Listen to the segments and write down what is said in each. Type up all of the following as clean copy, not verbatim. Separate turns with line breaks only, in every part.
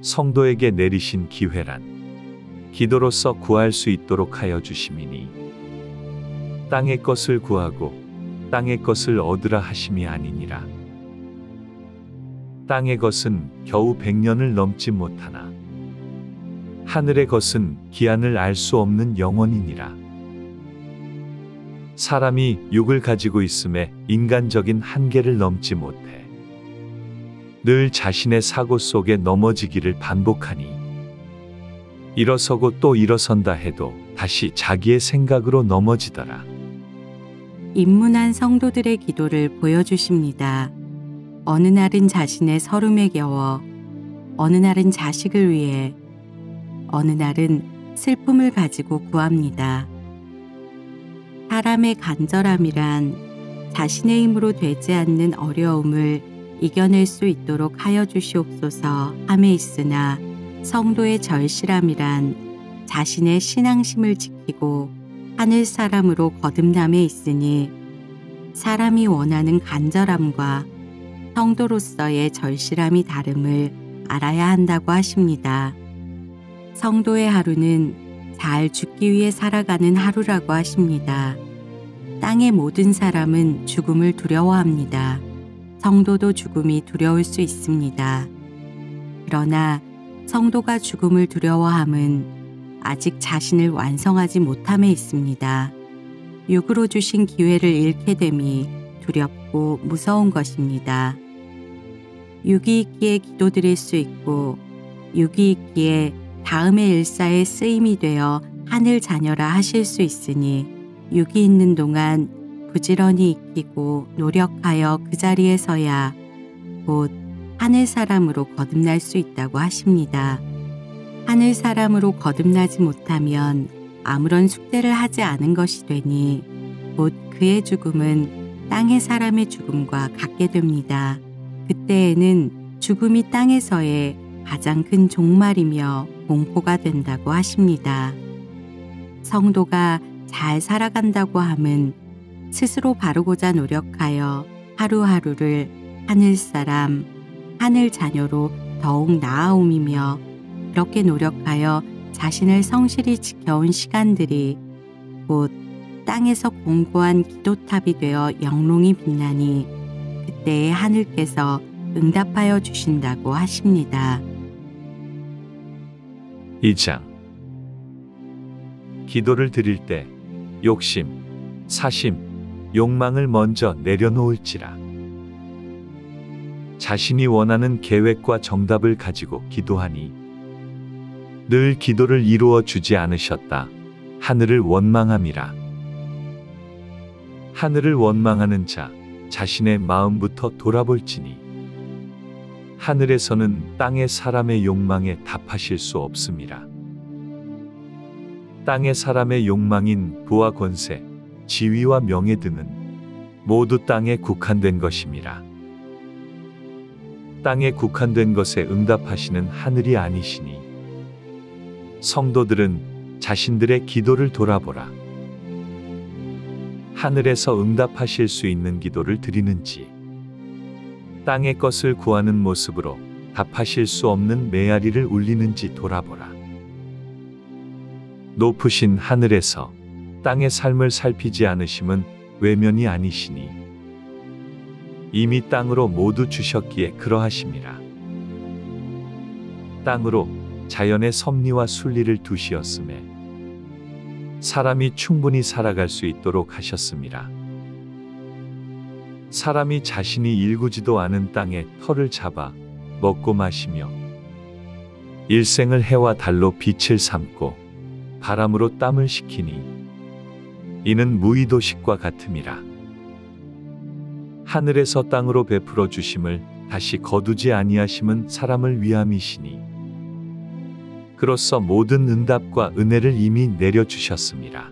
성도에게 내리신 기회란 기도로서 구할 수 있도록 하여 주심이니 땅의 것을 구하고 땅의 것을 얻으라 하심이 아니니라. 땅의 것은 겨우 100년을 넘지 못하나 하늘의 것은 기한을 알 수 없는 영원이니라. 사람이 육을 가지고 있음에 인간적인 한계를 넘지 못해 늘 자신의 사고 속에 넘어지기를 반복하니 일어서고 또 일어선다 해도 다시 자기의 생각으로 넘어지더라.
입문한 성도들의 기도를 보여주십니다. 어느 날은 자신의 서름에 겨워, 어느 날은 자식을 위해, 어느 날은 슬픔을 가지고 구합니다. 사람의 간절함이란 자신의 힘으로 되지 않는 어려움을 이겨낼 수 있도록 하여 주시옵소서 함에 있으나 성도의 절실함이란 자신의 신앙심을 지키고 하늘 사람으로 거듭남에 있으니 사람이 원하는 간절함과 성도로서의 절실함이 다름을 알아야 한다고 하십니다. 성도의 하루는 잘 죽기 위해 살아가는 하루라고 하십니다. 땅의 모든 사람은 죽음을 두려워합니다. 성도도 죽음이 두려울 수 있습니다. 그러나 성도가 죽음을 두려워함은 아직 자신을 완성하지 못함에 있습니다. 육으로 주신 기회를 잃게 됨이 두렵고 무서운 것입니다. 육이 있기에 기도드릴 수 있고 육이 있기에 다음의 일사에 쓰임이 되어 하늘 자녀라 하실 수 있으니 육이 있는 동안 부지런히 익히고 노력하여 그 자리에 서야 곧 하늘 사람으로 거듭날 수 있다고 하십니다. 하늘 사람으로 거듭나지 못하면 아무런 숙제를 하지 않은 것이 되니 곧 그의 죽음은 땅의 사람의 죽음과 같게 됩니다. 그때에는 죽음이 땅에서의 가장 큰 종말이며 공포가 된다고 하십니다. 성도가 잘 살아간다고 함은 스스로 바르고자 노력하여 하루하루를 하늘 사람, 하늘 자녀로 더욱 나아옴이며 그렇게 노력하여 자신을 성실히 지켜온 시간들이 곧 땅에서 공고한 기도탑이 되어 영롱히 빛나니 그때에 하늘께서 응답하여 주신다고 하십니다.
2장 기도를 드릴 때 욕심, 사심, 욕망을 먼저 내려놓을지라. 자신이 원하는 계획과 정답을 가지고 기도하니 늘 기도를 이루어 주지 않으셨다. 하늘을 원망함이라. 하늘을 원망하는 자 자신의 마음부터 돌아볼지니 하늘에서는 땅의 사람의 욕망에 답하실 수 없음이라. 땅의 사람의 욕망인 부와 권세, 지위와 명예 등은 모두 땅에 국한된 것임이라. 땅에 국한된 것에 응답하시는 하늘이 아니시니 성도들은 자신들의 기도를 돌아보라. 하늘에서 응답하실 수 있는 기도를 드리는지 땅의 것을 구하는 모습으로 답하실 수 없는 메아리를 울리는지 돌아보라. 높으신 하늘에서 땅의 삶을 살피지 않으심은 외면이 아니시니 이미 땅으로 모두 주셨기에 그러하심이라. 땅으로 자연의 섭리와 순리를 두시었음에 사람이 충분히 살아갈 수 있도록 하셨음이라. 사람이 자신이 일구지도 않은 땅에 터를 잡아 먹고 마시며 일생을 해와 달로 빛을 삼고 바람으로 땀을 식히니 이는 무의도식과 같음이라. 하늘에서 땅으로 베풀어 주심을 다시 거두지 아니하심은 사람을 위함이시니 그로써 모든 응답과 은혜를 이미 내려주셨음이라.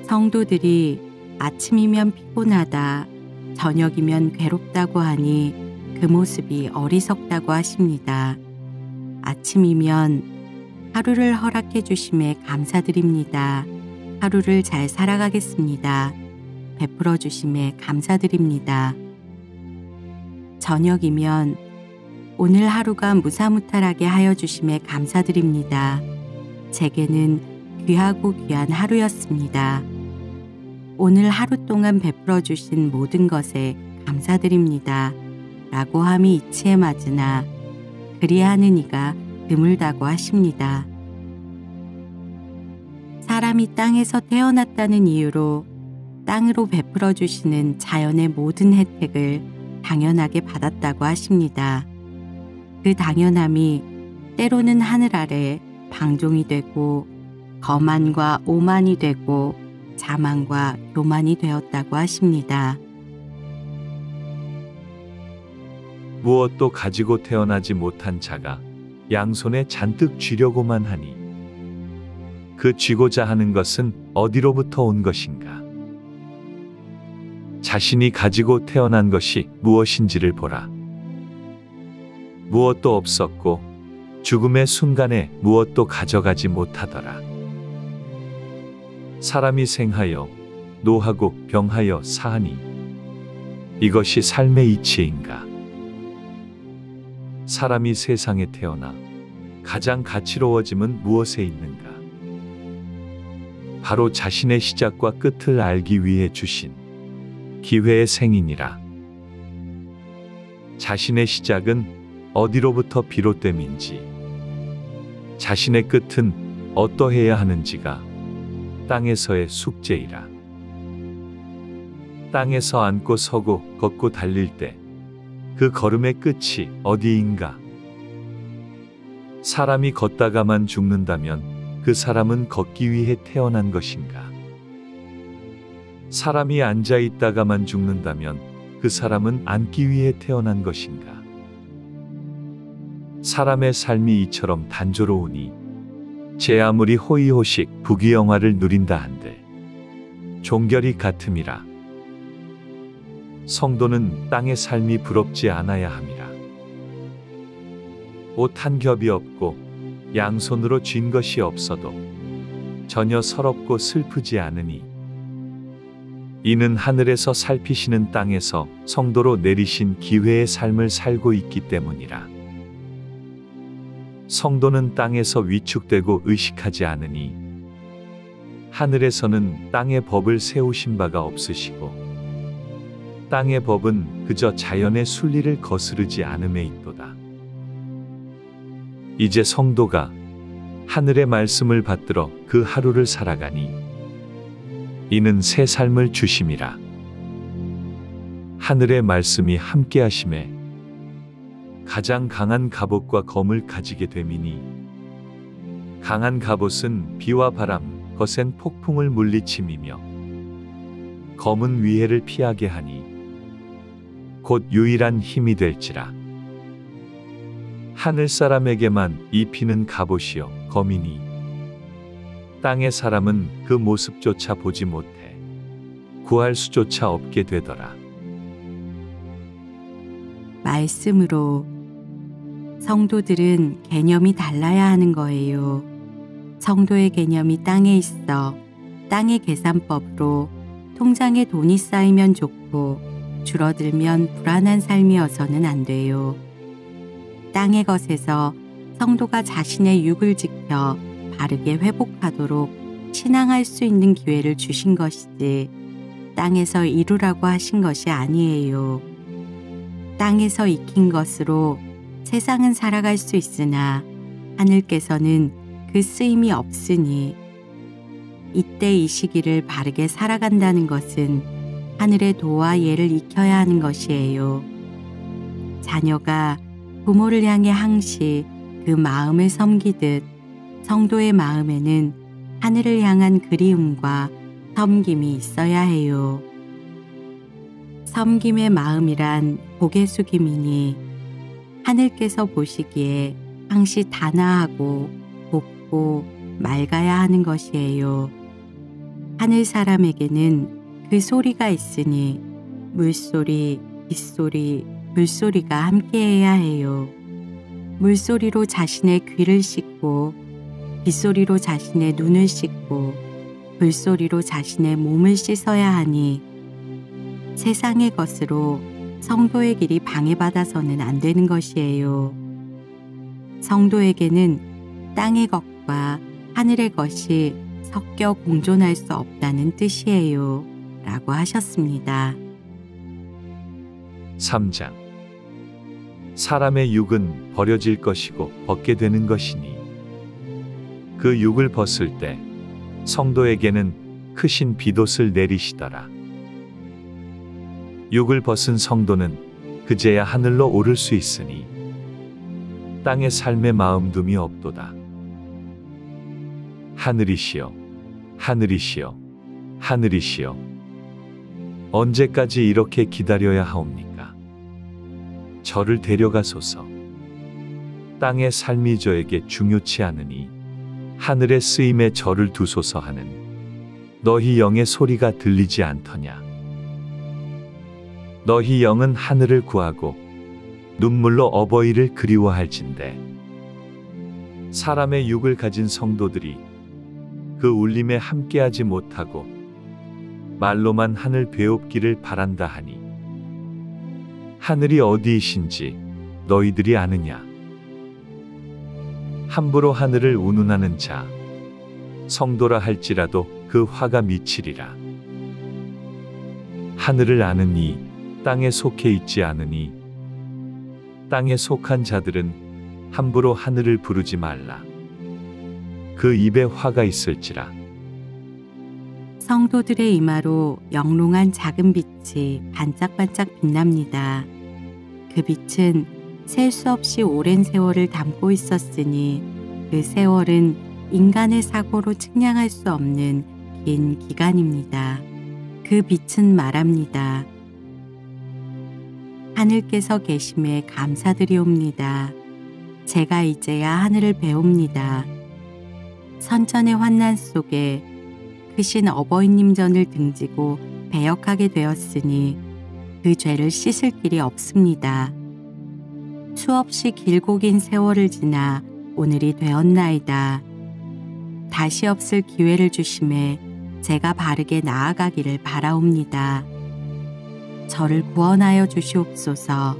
성도들이 아침이면 피곤하다, 저녁이면 괴롭다고 하니 그 모습이 어리석다고 하십니다. 아침이면 하루를 허락해 주심에 감사드립니다. 하루를 잘 살아가겠습니다. 베풀어 주심에 감사드립니다. 저녁이면 오늘 하루가 무사무탈하게 하여 주심에 감사드립니다. 제게는 귀하고 귀한 하루였습니다. 오늘 하루 동안 베풀어 주신 모든 것에 감사드립니다. 라고 함이 이치에 맞으나 그리하는 이가 드물다고 하십니다. 사람이 땅에서 태어났다는 이유로 땅으로 베풀어 주시는 자연의 모든 혜택을 당연하게 받았다고 하십니다. 그 당연함이 때로는 하늘 아래 방종이 되고 거만과 오만이 되고 자만과 교만이 되었다고 하십니다.
무엇도 가지고 태어나지 못한 자가 양손에 잔뜩 쥐려고만 하니 그 쥐고자 하는 것은 어디로부터 온 것인가? 자신이 가지고 태어난 것이 무엇인지를 보라. 무엇도 없었고 죽음의 순간에 무엇도 가져가지 못하더라. 사람이 생하여 노하고 병하여 사하니 이것이 삶의 이치인가? 사람이 세상에 태어나 가장 가치로워짐은 무엇에 있는가? 바로 자신의 시작과 끝을 알기 위해 주신 기회의 생이니라. 자신의 시작은 어디로부터 비롯됨인지, 자신의 끝은 어떠해야 하는지가 땅에서의 숙제이라. 땅에서 앉고 서고 걷고 달릴 때 그 걸음의 끝이 어디인가? 사람이 걷다가만 죽는다면 그 사람은 걷기 위해 태어난 것인가? 사람이 앉아 있다가만 죽는다면 그 사람은 앉기 위해 태어난 것인가? 사람의 삶이 이처럼 단조로우니 제 아무리 호의호식 부귀영화를 누린다 한들 종결이 같음이라. 성도는 땅의 삶이 부럽지 않아야 함이라. 옷 한 겹이 없고 양손으로 쥔 것이 없어도 전혀 서럽고 슬프지 않으니 이는 하늘에서 살피시는 땅에서 성도로 내리신 기회의 삶을 살고 있기 때문이라. 성도는 땅에서 위축되고 의식하지 않으니 하늘에서는 땅의 법을 세우신 바가 없으시고 땅의 법은 그저 자연의 순리를 거스르지 않음에 있도다. 이제 성도가 하늘의 말씀을 받들어 그 하루를 살아가니 이는 새 삶을 주심이라. 하늘의 말씀이 함께 하심에 가장 강한 갑옷과 검을 가지게 됨이니 강한 갑옷은 비와 바람, 거센 폭풍을 물리침이며 검은 위해를 피하게 하니 곧 유일한 힘이 될지라. 하늘 사람에게만 입히는 갑옷이요 검이니 땅의 사람은 그 모습조차 보지 못해 구할 수조차 없게 되더라.
말씀으로 성도들은 개념이 달라야 하는 거예요. 성도의 개념이 땅에 있어 땅의 계산법으로 통장에 돈이 쌓이면 좋고 줄어들면 불안한 삶이어서는 안 돼요. 땅의 것에서 성도가 자신의 육을 지켜 바르게 회복하도록 신앙할 수 있는 기회를 주신 것이지 땅에서 이루라고 하신 것이 아니에요. 땅에서 익힌 것으로 세상은 살아갈 수 있으나 하늘께서는 그 쓰임이 없으니 이때 이 시기를 바르게 살아간다는 것은 하늘의 도와 예를 익혀야 하는 것이에요. 자녀가 부모를 향해 항시 그 마음을 섬기듯 성도의 마음에는 하늘을 향한 그리움과 섬김이 있어야 해요. 섬김의 마음이란 고개 숙임이니 하늘께서 보시기에 항시 단아하고 곱고 맑아야 하는 것이에요. 하늘 사람에게는 그 소리가 있으니 물소리, 빗소리, 불소리가 함께해야 해요. 물소리로 자신의 귀를 씻고 빗소리로 자신의 눈을 씻고 불소리로 자신의 몸을 씻어야 하니 세상의 것으로 성도의 길이 방해받아서는 안 되는 것이에요. 성도에게는 땅의 것과 하늘의 것이 섞여 공존할 수 없다는 뜻이에요. 라고 하셨습니다.
3장. 사람의 육은 버려질 것이고 벗게 되는 것이니 그 육을 벗을 때 성도에게는 크신 비돛을 내리시더라. 육을 벗은 성도는 그제야 하늘로 오를 수 있으니 땅의 삶에 마음둠이 없도다. 하늘이시여, 하늘이시여, 하늘이시여, 언제까지 이렇게 기다려야 하옵니까? 저를 데려가소서. 땅의 삶이 저에게 중요치 않으니 하늘의 쓰임에 저를 두소서 하는 너희 영의 소리가 들리지 않더냐. 너희 영은 하늘을 구하고 눈물로 어버이를 그리워할진대. 사람의 육을 가진 성도들이 그 울림에 함께하지 못하고 말로만 하늘 배웁기를 바란다 하니 하늘이 어디이신지 너희들이 아느냐. 함부로 하늘을 운운하는 자 성도라 할지라도 그 화가 미치리라. 하늘을 아는 이 땅에 속해 있지 않으니 땅에 속한 자들은 함부로 하늘을 부르지 말라. 그 입에 화가 있을지라.
성도들의 이마로 영롱한 작은 빛이 반짝반짝 빛납니다. 그 빛은 셀 수 없이 오랜 세월을 담고 있었으니 그 세월은 인간의 사고로 측량할 수 없는 긴 기간입니다. 그 빛은 말합니다. 하늘께서 계심에 감사드리옵니다. 제가 이제야 하늘을 배웁니다. 선천의 환난 속에 크신 어버이님 전을 등지고 배역하게 되었으니 그 죄를 씻을 길이 없습니다. 수없이 길고 긴 세월을 지나 오늘이 되었나이다. 다시 없을 기회를 주심에 제가 바르게 나아가기를 바라옵니다. 저를 구원하여 주시옵소서.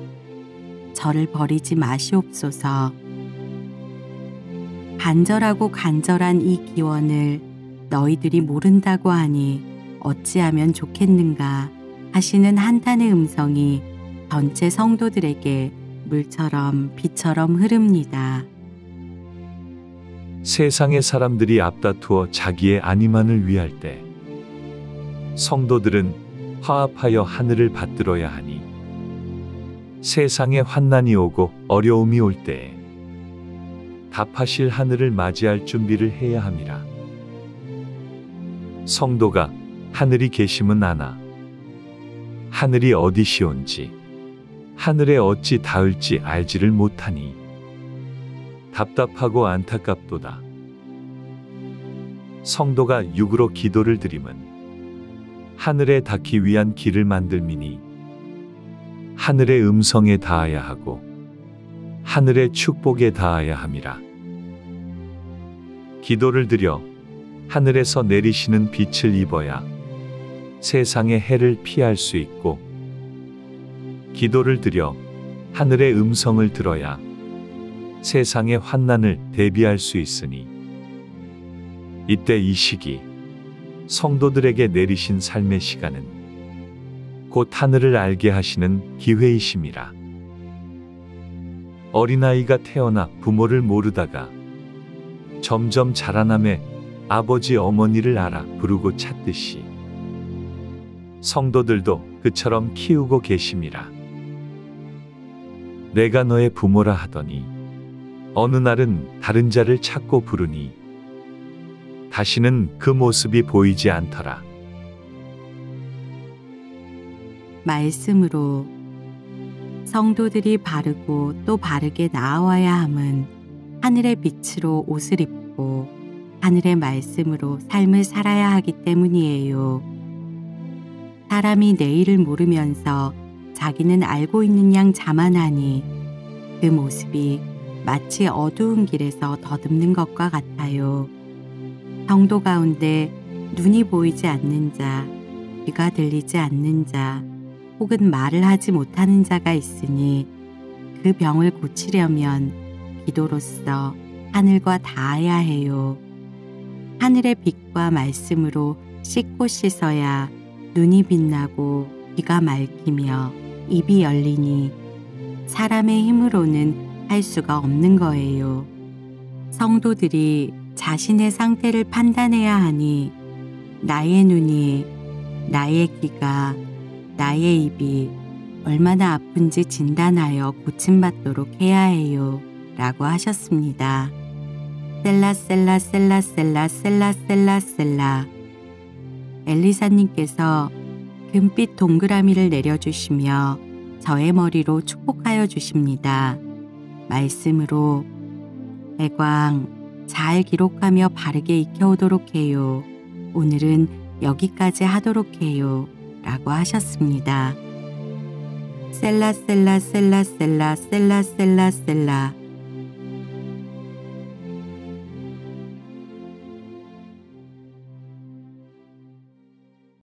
저를 버리지 마시옵소서. 간절하고 간절한 이 기원을 너희들이 모른다고 하니 어찌하면 좋겠는가 하시는 한탄의 음성이 전체 성도들에게 물처럼 비처럼 흐릅니다.
세상의 사람들이 앞다투어 자기의 안위만을 위할 때 성도들은 화합하여 하늘을 받들어야 하니 세상에 환난이 오고 어려움이 올 때에 답하실 하늘을 맞이할 준비를 해야 함이라. 성도가 하늘이 계심은 아나 하늘이 어디시온지 하늘에 어찌 닿을지 알지를 못하니 답답하고 안타깝도다. 성도가 육으로 기도를 드림은 하늘에 닿기 위한 길을 만들미니 하늘의 음성에 닿아야 하고 하늘의 축복에 닿아야 함이라. 기도를 드려 하늘에서 내리시는 빛을 입어야 세상의 해를 피할 수 있고 기도를 드려 하늘의 음성을 들어야 세상의 환난을 대비할 수 있으니 이때 이 시기 성도들에게 내리신 삶의 시간은 곧 하늘을 알게 하시는 기회이심이라. 어린아이가 태어나 부모를 모르다가 점점 자라남에 아버지 어머니를 알아 부르고 찾듯이 성도들도 그처럼 키우고 계심이라. 내가 너의 부모라 하더니 어느 날은 다른 자를 찾고 부르니 다시는 그 모습이 보이지 않더라.
말씀으로 성도들이 바르고 또 바르게 나아와야 함은 하늘의 빛으로 옷을 입고 하늘의 말씀으로 삶을 살아야 하기 때문이에요. 사람이 내일을 모르면서 자기는 알고 있는 양 자만하니 그 모습이 마치 어두운 길에서 더듬는 것과 같아요. 성도 가운데 눈이 보이지 않는 자, 귀가 들리지 않는 자, 혹은 말을 하지 못하는 자가 있으니 그 병을 고치려면 기도로써 하늘과 닿아야 해요. 하늘의 빛과 말씀으로 씻고 씻어야 눈이 빛나고 귀가 맑히며 입이 열리니 사람의 힘으로는 할 수가 없는 거예요. 성도들이 자신의 상태를 판단해야 하니 나의 눈이, 나의 귀가, 나의 입이 얼마나 아픈지 진단하여 고침받도록 해야 해요. 라고 하셨습니다. 셀라 셀라 셀라 셀라 셀라 셀라 셀라. 엘리사님께서 금빛 동그라미를 내려주시며 저의 머리로 축복하여 주십니다. 말씀으로 애광 잘 기록하며 바르게 익혀오도록 해요. 오늘은 여기까지 하도록 해요. 라고 하셨습니다. 셀라 셀라 셀라 셀라 셀라 셀라 셀라.